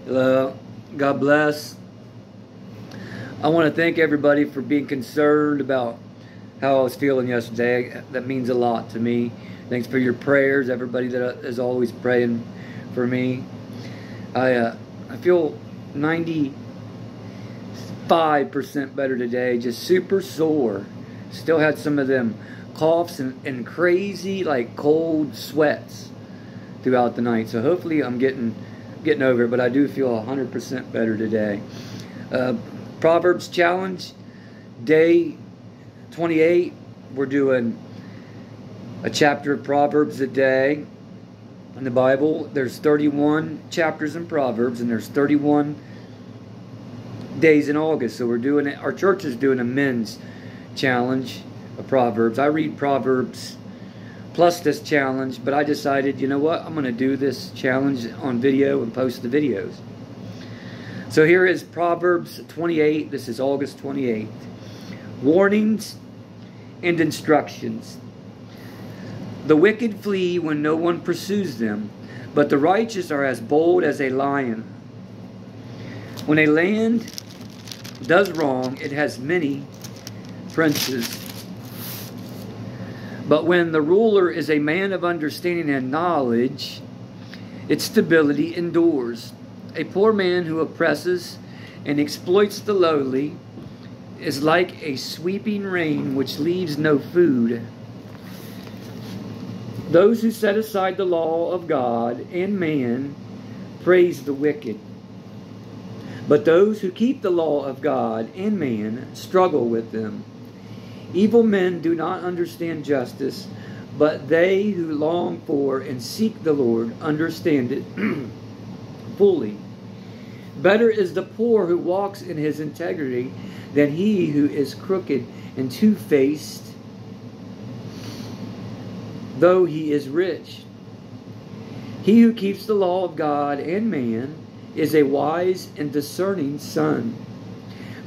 God bless. I want to thank everybody for being concerned about how I was feeling yesterday. That means a lot to me. Thanks for your prayers, everybody that is always praying for me. I feel 95% better today. Just super sore. Still had some of them coughs and crazy like cold sweats throughout the night. So hopefully I'm getting over it, but I do feel 100% better today. Proverbs Challenge, day 28. We're doing a chapter of Proverbs a day in the Bible. There's 31 chapters in Proverbs, and there's 31 days in August. So we're doing it. Our church is doing a men's challenge of Proverbs. I read Proverbs plus this challenge, but I decided, you know what? I'm going to do this challenge on video and post the videos. So here is Proverbs 28. This is August 28th. Warnings and instructions. The wicked flee when no one pursues them, but the righteous are as bold as a lion. When a land does wrong, it has many princes. But when the ruler is a man of understanding and knowledge, its stability endures. A poor man who oppresses and exploits the lowly is like a sweeping rain which leaves no food. Those who set aside the law of God and man praise the wicked. But those who keep the law of God and man struggle with them. Evil men do not understand justice, but they who long for and seek the Lord understand it fully. Better is the poor who walks in his integrity than he who is crooked and two-faced, though he is rich. He who keeps the law of God and man is a wise and discerning son.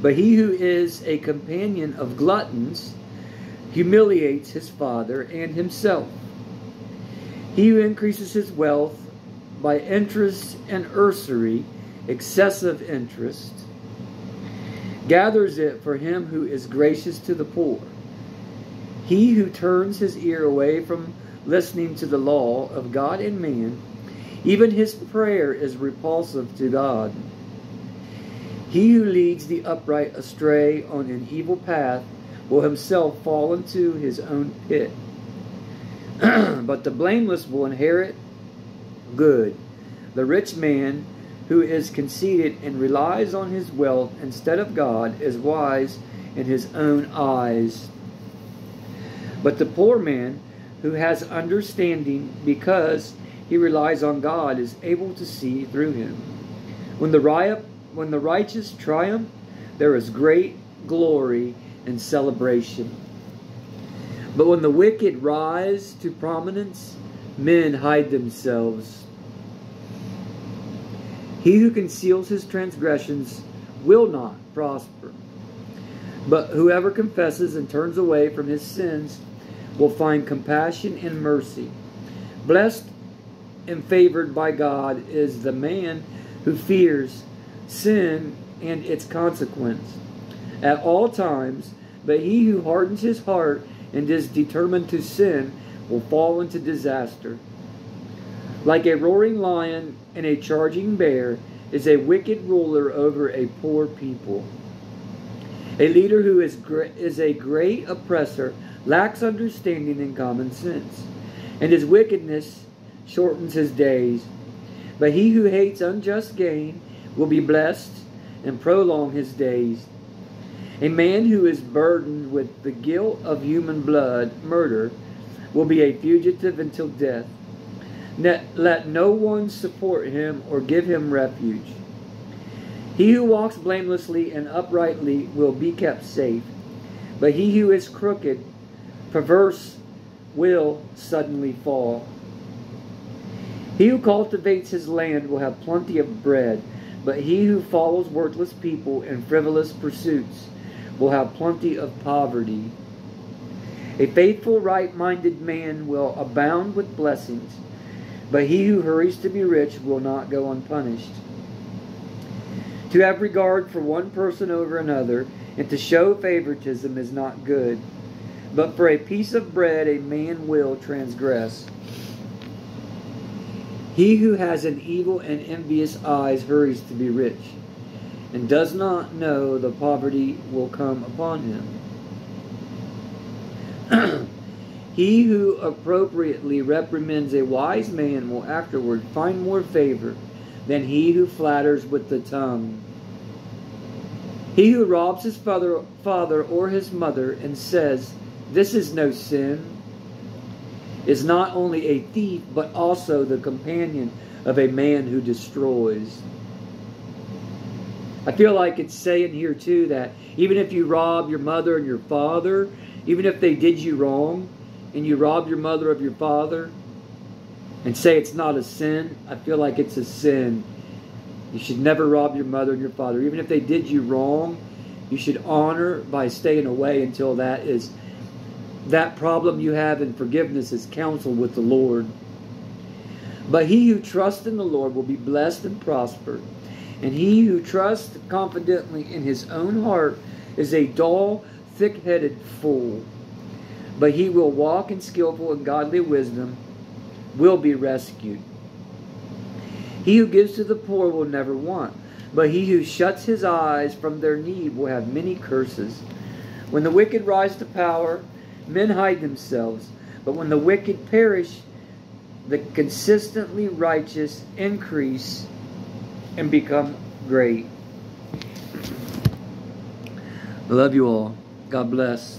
But he who is a companion of gluttons humiliates his father and himself. He who increases his wealth by interest and usury, excessive interest, gathers it for him who is gracious to the poor. He who turns his ear away from listening to the law of God and man, even his prayer is repulsive to God. He who leads the upright astray on an evil path will himself fall into his own pit. But the blameless will inherit good. The rich man who is conceited and relies on his wealth instead of God is wise in his own eyes. But the poor man who has understanding because he relies on God is able to see through him. When the righteous triumph, there is great glory and celebration. But when the wicked rise to prominence, men hide themselves. He who conceals his transgressions will not prosper. But whoever confesses and turns away from his sins will find compassion and mercy. Blessed and favored by God is the man who fears sin and its consequence at all times, but he who hardens his heart and is determined to sin will fall into disaster. Like a roaring lion and a charging bear is a wicked ruler over a poor people. A leader who is a great oppressor lacks understanding and common sense, and his wickedness shortens his days. But he who hates unjust gain will be blessed and prolong his days. A man who is burdened with the guilt of human blood, murder, will be a fugitive until death. Let no one support him or give him refuge. He who walks blamelessly and uprightly will be kept safe, but he who is crooked, perverse, will suddenly fall. He who cultivates his land will have plenty of bread, but he who follows worthless people and frivolous pursuits will have plenty of poverty. A faithful, right-minded man will abound with blessings, but he who hurries to be rich will not go unpunished. To have regard for one person over another and to show favoritism is not good. But for a piece of bread a man will transgress. He who has an evil and envious eyes hurries to be rich, and does not know the poverty will come upon him. He who appropriately reprimands a wise man will afterward find more favor than he who flatters with the tongue. He who robs his father or his mother and says, "This is no sin," is not only a thief, but also the companion of a man who destroys. I feel like it's saying here too that even if you rob your mother and your father, even if they did you wrong, and you rob your mother of your father, and say it's not a sin, I feel like it's a sin. You should never rob your mother and your father. Even if they did you wrong, you should honor by staying away until that problem you have in forgiveness is counseled with the Lord. But he who trusts in the Lord will be blessed and prosper. And he who trusts confidently in his own heart is a dull, thick-headed fool. But he will walk in skillful and godly wisdom, will be rescued. He who gives to the poor will never want, but he who shuts his eyes from their need will have many curses. When the wicked rise to power, men hide themselves, but when the wicked perish, the consistently righteous increase and become great. I love you all. God bless.